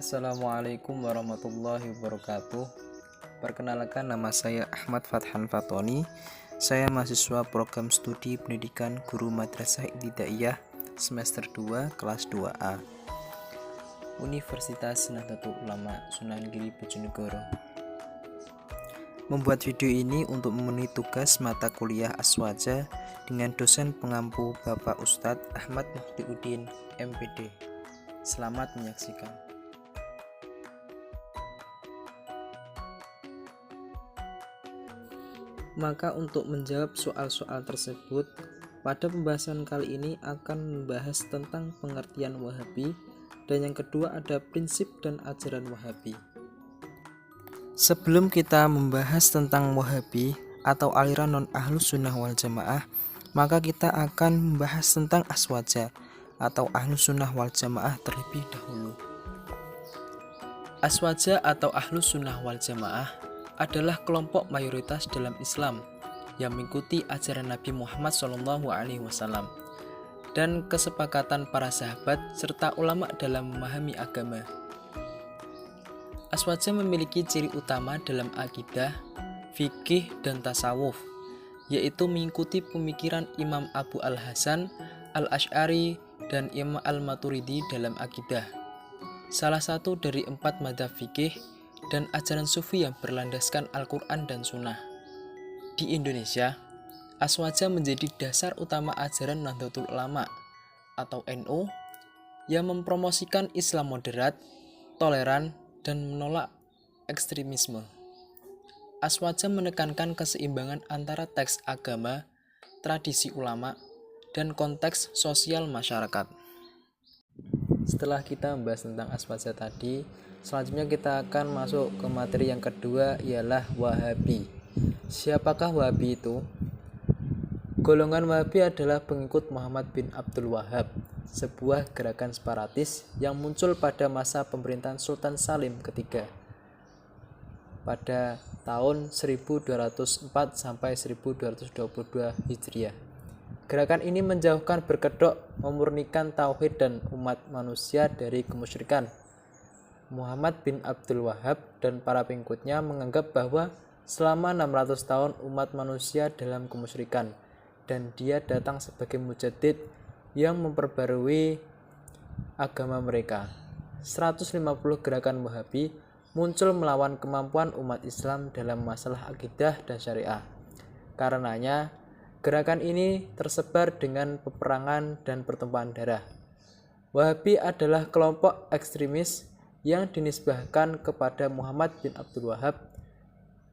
Assalamualaikum warahmatullahi wabarakatuh. Perkenalkan, nama saya Ahmad Fathan Fatoni. Saya mahasiswa program studi pendidikan guru madrasah ibtidaiyah semester 2 kelas 2A Universitas Nahdlatul Ulama Sunan Giri Bojonegoro. Membuat video ini untuk memenuhi tugas mata kuliah Aswaja dengan dosen pengampu Bapak Ustadz Ahmad Muhyiddin MPD. Selamat menyaksikan. Maka untuk menjawab soal-soal tersebut, pada pembahasan kali ini akan membahas tentang pengertian Wahabi, dan yang kedua ada prinsip dan ajaran Wahabi. Sebelum kita membahas tentang Wahabi atau aliran non-ahlus sunnah wal jamaah, maka kita akan membahas tentang Aswaja atau ahlus sunnah wal jamaah terlebih dahulu. Aswaja atau ahlus sunnah wal jamaah adalah kelompok mayoritas dalam Islam yang mengikuti ajaran Nabi Muhammad SAW dan kesepakatan para sahabat serta ulama dalam memahami agama. Aswaja memiliki ciri utama dalam akidah, fikih, dan tasawuf, yaitu mengikuti pemikiran Imam Abu Al-Hasan Al-Asy'ari dan Imam Al-Maturidi dalam akidah, salah satu dari 4 madzhab fikih dan ajaran sufi yang berlandaskan Al-Quran dan Sunnah. Di Indonesia, Aswaja menjadi dasar utama ajaran Nahdlatul Ulama atau NU yang mempromosikan Islam moderat, toleran, dan menolak ekstremisme. Aswaja menekankan keseimbangan antara teks agama, tradisi ulama, dan konteks sosial masyarakat. Setelah kita membahas tentang Aswaja tadi, selanjutnya kita akan masuk ke materi yang kedua, ialah Wahabi. Siapakah Wahabi itu? Golongan Wahabi adalah pengikut Muhammad bin Abdul Wahhab, sebuah gerakan separatis yang muncul pada masa pemerintahan Sultan Salim ketiga pada tahun 1204 sampai 1222 Hijriah. Gerakan ini menjauhkan berkedok, memurnikan tauhid dan umat manusia dari kemusyrikan. Muhammad bin Abdul Wahhab dan para pengikutnya menganggap bahwa selama 600 tahun umat manusia dalam kemusyrikan, dan dia datang sebagai mujaddid yang memperbarui agama mereka. 150 gerakan Wahabi muncul melawan kemampuan umat Islam dalam masalah akidah dan syariah. Karenanya, gerakan ini tersebar dengan peperangan dan pertumpahan darah. Wahabi adalah kelompok ekstremis yang dinisbahkan kepada Muhammad bin Abdul Wahhab.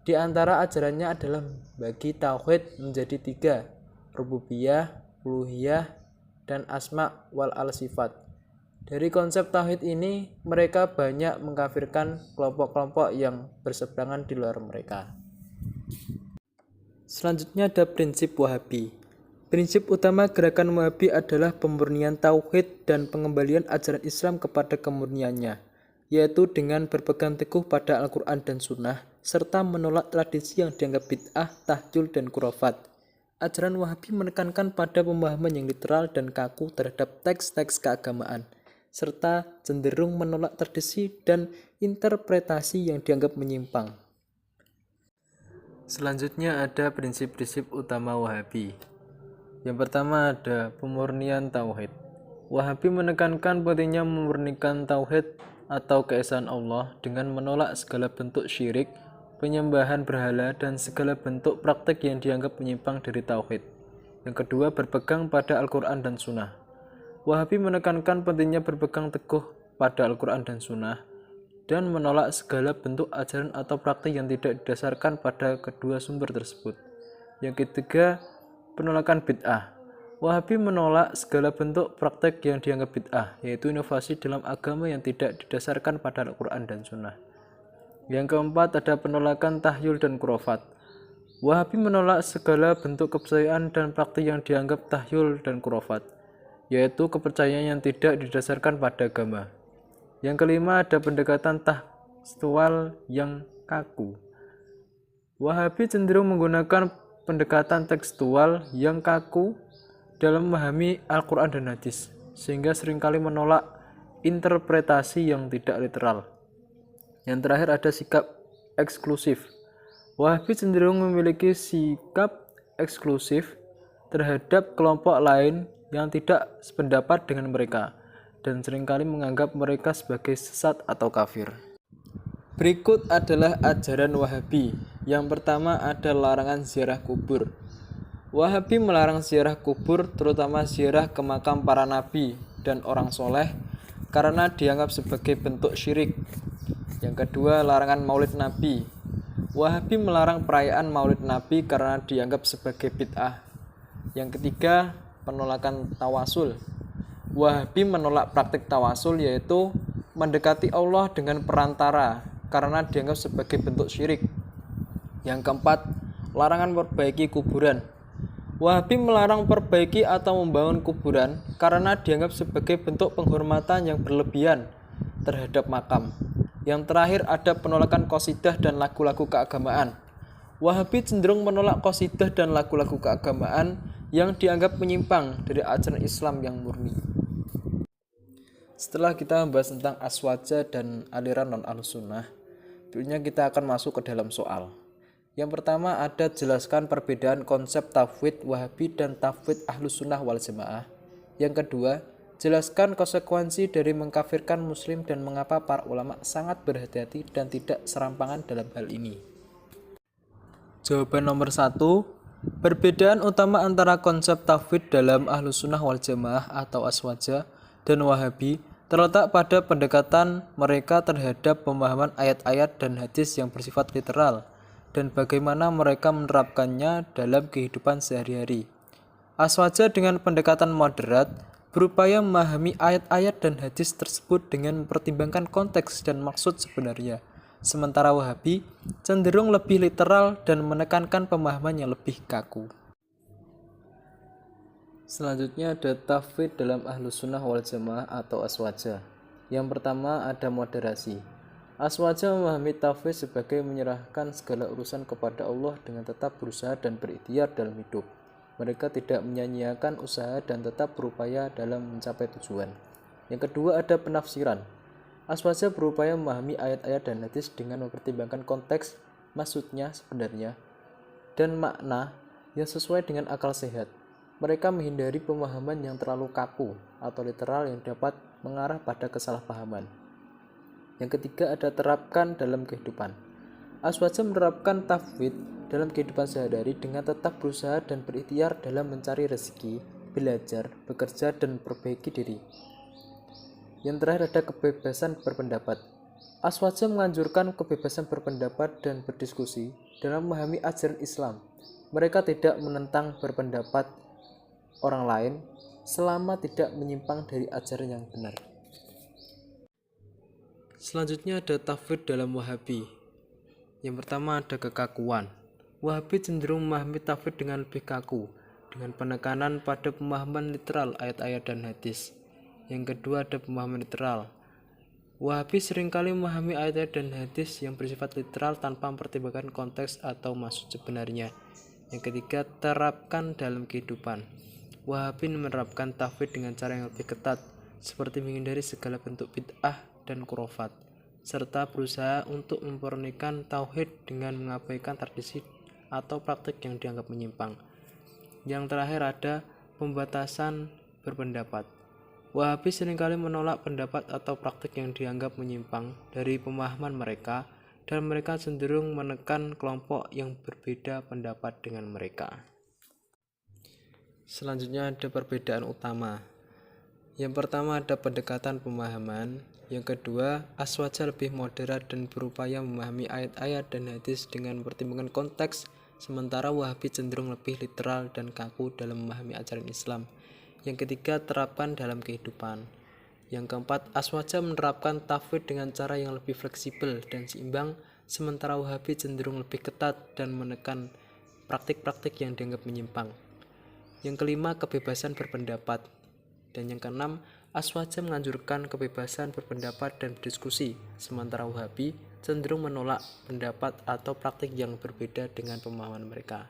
Di antara ajarannya adalah bagi tauhid menjadi 3, rububiyah, uluhiyah, dan asma wal al-sifat. Dari konsep tauhid ini, mereka banyak mengkafirkan kelompok-kelompok yang berseberangan di luar mereka. Selanjutnya ada prinsip Wahabi. Prinsip utama gerakan Wahabi adalah pemurnian tauhid dan pengembalian ajaran Islam kepada kemurniannya, yaitu dengan berpegang teguh pada Al-Quran dan Sunnah, serta menolak tradisi yang dianggap bid'ah, tahyul, dan khurafat. Ajaran Wahabi menekankan pada pemahaman yang literal dan kaku terhadap teks-teks keagamaan, serta cenderung menolak tradisi dan interpretasi yang dianggap menyimpang. Selanjutnya ada prinsip-prinsip utama Wahabi. Yang pertama ada pemurnian tauhid. Wahabi menekankan pentingnya memurnikan tauhid atau keesaan Allah dengan menolak segala bentuk syirik, penyembahan berhala, dan segala bentuk praktek yang dianggap menyimpang dari tauhid. Yang kedua, berpegang pada Al-Quran dan Sunnah. Wahabi menekankan pentingnya berpegang teguh pada Al-Quran dan Sunnah dan menolak segala bentuk ajaran atau praktik yang tidak didasarkan pada kedua sumber tersebut. Yang ketiga, penolakan bid'ah. Wahabi menolak segala bentuk praktek yang dianggap bid'ah, yaitu inovasi dalam agama yang tidak didasarkan pada Al-Quran dan Sunnah. Yang keempat, ada penolakan tahyul dan khurafat. Wahabi menolak segala bentuk kepercayaan dan praktik yang dianggap tahyul dan khurafat, yaitu kepercayaan yang tidak didasarkan pada agama. Yang kelima, ada pendekatan tekstual yang kaku. Wahabi cenderung menggunakan pendekatan tekstual yang kaku dalam memahami Al-Quran dan Hadis, sehingga seringkali menolak interpretasi yang tidak literal. Yang terakhir ada sikap eksklusif. Wahabi cenderung memiliki sikap eksklusif terhadap kelompok lain yang tidak sependapat dengan mereka dan seringkali menganggap mereka sebagai sesat atau kafir. Berikut adalah ajaran Wahabi. Yang pertama ada larangan ziarah kubur. Wahabi melarang ziarah kubur, terutama ziarah ke makam para nabi dan orang soleh, karena dianggap sebagai bentuk syirik. Yang kedua, larangan maulid nabi. Wahabi melarang perayaan maulid nabi karena dianggap sebagai bid'ah. Yang ketiga, penolakan tawasul. Wahabi menolak praktik tawasul, yaitu mendekati Allah dengan perantara karena dianggap sebagai bentuk syirik. Yang keempat, larangan memperbaiki kuburan. Wahabi melarang perbaiki atau membangun kuburan karena dianggap sebagai bentuk penghormatan yang berlebihan terhadap makam. Yang terakhir ada penolakan qasidah dan lagu-lagu keagamaan. Wahabi cenderung menolak qasidah dan lagu-lagu keagamaan yang dianggap menyimpang dari ajaran Islam yang murni. Setelah kita membahas tentang aswaja dan aliran non-ahlussunnah, berikutnya kita akan masuk ke dalam soal. Yang pertama ada jelaskan perbedaan konsep tafwid Wahabi dan tafwid Ahlussunnah wal Jamaah. Yang kedua, jelaskan konsekuensi dari mengkafirkan muslim dan mengapa para ulama sangat berhati-hati dan tidak serampangan dalam hal ini. Jawaban nomor 1, perbedaan utama antara konsep tafwid dalam Ahlussunnah wal Jamaah atau aswaja dan Wahabi terletak pada pendekatan mereka terhadap pemahaman ayat-ayat dan hadis yang bersifat literal dan bagaimana mereka menerapkannya dalam kehidupan sehari-hari. Aswaja dengan pendekatan moderat berupaya memahami ayat-ayat dan hadis tersebut dengan mempertimbangkan konteks dan maksud sebenarnya. Sementara Wahabi cenderung lebih literal dan menekankan pemahaman yang lebih kaku. Selanjutnya ada tafwid dalam Ahlussunnah wal Jamaah atau aswaja. Yang pertama ada moderasi. Aswaja memahami tafwid sebagai menyerahkan segala urusan kepada Allah dengan tetap berusaha dan berikhtiar dalam hidup. Mereka tidak menyia-nyiakan usaha dan tetap berupaya dalam mencapai tujuan. Yang kedua ada penafsiran. Aswaja berupaya memahami ayat-ayat dan hadis dengan mempertimbangkan konteks, maksudnya sebenarnya, dan makna yang sesuai dengan akal sehat. Mereka menghindari pemahaman yang terlalu kaku atau literal yang dapat mengarah pada kesalahpahaman. Yang ketiga ada terapkan dalam kehidupan. Aswaja menerapkan tafwid dalam kehidupan sehari-hari dengan tetap berusaha dan berikhtiar dalam mencari rezeki, belajar, bekerja, dan perbaiki diri. Yang terakhir ada kebebasan berpendapat. Aswaja menganjurkan kebebasan berpendapat dan berdiskusi dalam memahami ajaran Islam. Mereka tidak menentang berpendapat orang lain selama tidak menyimpang dari ajaran yang benar. Selanjutnya ada tafwid dalam Wahabi. Yang pertama ada kekakuan. Wahabi cenderung memahami tafwid dengan lebih kaku, dengan penekanan pada pemahaman literal ayat-ayat dan hadis. Yang kedua ada pemahaman literal. Wahabi seringkali memahami ayat-ayat dan hadis yang bersifat literal tanpa mempertimbangkan konteks atau maksud sebenarnya. Yang ketiga, terapkan dalam kehidupan. Wahabi menerapkan tafwid dengan cara yang lebih ketat, seperti menghindari segala bentuk bid'ah dan khurafat, serta berusaha untuk memurnikan tauhid dengan mengabaikan tradisi atau praktik yang dianggap menyimpang. Yang terakhir ada pembatasan berpendapat. Wahabi seringkali menolak pendapat atau praktik yang dianggap menyimpang dari pemahaman mereka, dan mereka cenderung menekan kelompok yang berbeda pendapat dengan mereka. Selanjutnya ada perbedaan utama. Yang pertama ada pendekatan pemahaman. Yang kedua, aswaja lebih moderat dan berupaya memahami ayat-ayat dan hadis dengan mempertimbangkan konteks, sementara Wahabi cenderung lebih literal dan kaku dalam memahami ajaran Islam. Yang ketiga, terapkan dalam kehidupan. Yang keempat, aswaja menerapkan tafwid dengan cara yang lebih fleksibel dan seimbang, sementara Wahabi cenderung lebih ketat dan menekan praktik-praktik yang dianggap menyimpang. Yang kelima, kebebasan berpendapat. Dan yang keenam, aswaja menganjurkan kebebasan berpendapat dan berdiskusi, sementara Wahabi cenderung menolak pendapat atau praktik yang berbeda dengan pemahaman mereka.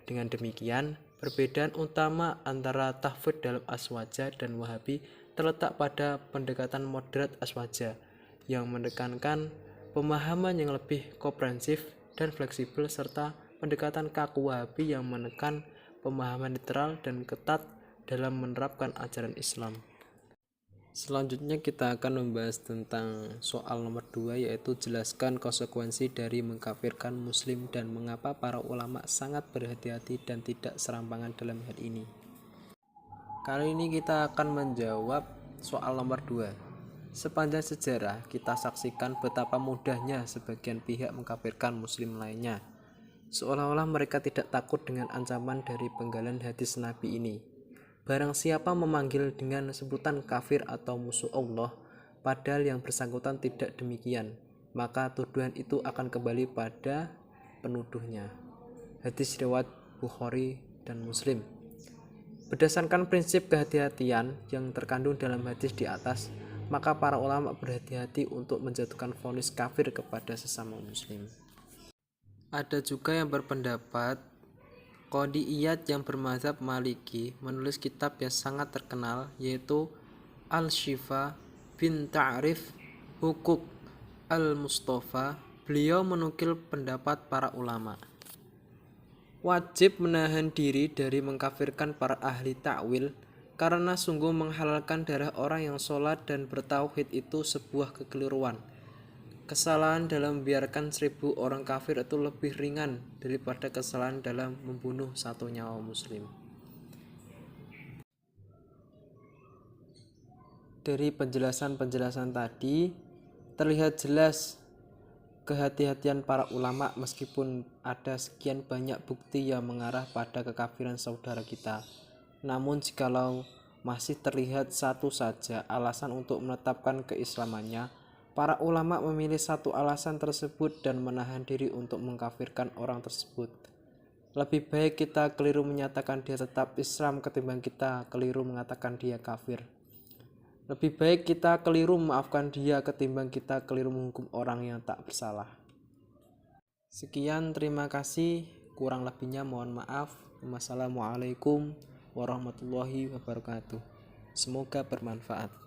Dengan demikian, perbedaan utama antara tafwid dalam aswaja dan Wahabi terletak pada pendekatan moderat aswaja yang menekankan pemahaman yang lebih komprehensif dan fleksibel serta pendekatan kaku Wahabi yang menekan pemahaman netral dan ketat dalam menerapkan ajaran Islam. Selanjutnya kita akan membahas tentang soal nomor 2, yaitu jelaskan konsekuensi dari mengkafirkan muslim dan mengapa para ulama sangat berhati-hati dan tidak serampangan dalam hal ini. Kali ini kita akan menjawab soal nomor 2. Sepanjang sejarah kita saksikan betapa mudahnya sebagian pihak mengkafirkan muslim lainnya, seolah-olah mereka tidak takut dengan ancaman dari penggalan hadis Nabi ini. Barang siapa memanggil dengan sebutan kafir atau musuh Allah, padahal yang bersangkutan tidak demikian, maka tuduhan itu akan kembali pada penuduhnya. Hadis riwayat Bukhari dan Muslim. Berdasarkan prinsip kehati-hatian yang terkandung dalam hadis di atas, maka para ulama berhati-hati untuk menjatuhkan vonis kafir kepada sesama muslim. Ada juga yang berpendapat Qadhi Iyad yang bermadzhab Maliki menulis kitab yang sangat terkenal, yaitu Al-Shifa bin Ta'rif Hukuk Al-Mustafa. Beliau menukil pendapat para ulama wajib menahan diri dari mengkafirkan para ahli ta'wil, karena sungguh menghalalkan darah orang yang sholat dan bertauhid itu sebuah kekeliruan. Kesalahan dalam membiarkan 1000 orang kafir itu lebih ringan daripada kesalahan dalam membunuh satu nyawa muslim. Dari penjelasan-penjelasan tadi terlihat jelas kehati-hatian para ulama meskipun ada sekian banyak bukti yang mengarah pada kekafiran saudara kita. Namun jikalau masih terlihat satu saja alasan untuk menetapkan keislamannya, para ulama memilih satu alasan tersebut dan menahan diri untuk mengkafirkan orang tersebut. Lebih baik kita keliru menyatakan dia tetap Islam ketimbang kita keliru mengatakan dia kafir. Lebih baik kita keliru memaafkan dia ketimbang kita keliru menghukum orang yang tak bersalah. Sekian, terima kasih. Kurang lebihnya mohon maaf. Wassalamualaikum warahmatullahi wabarakatuh. Semoga bermanfaat.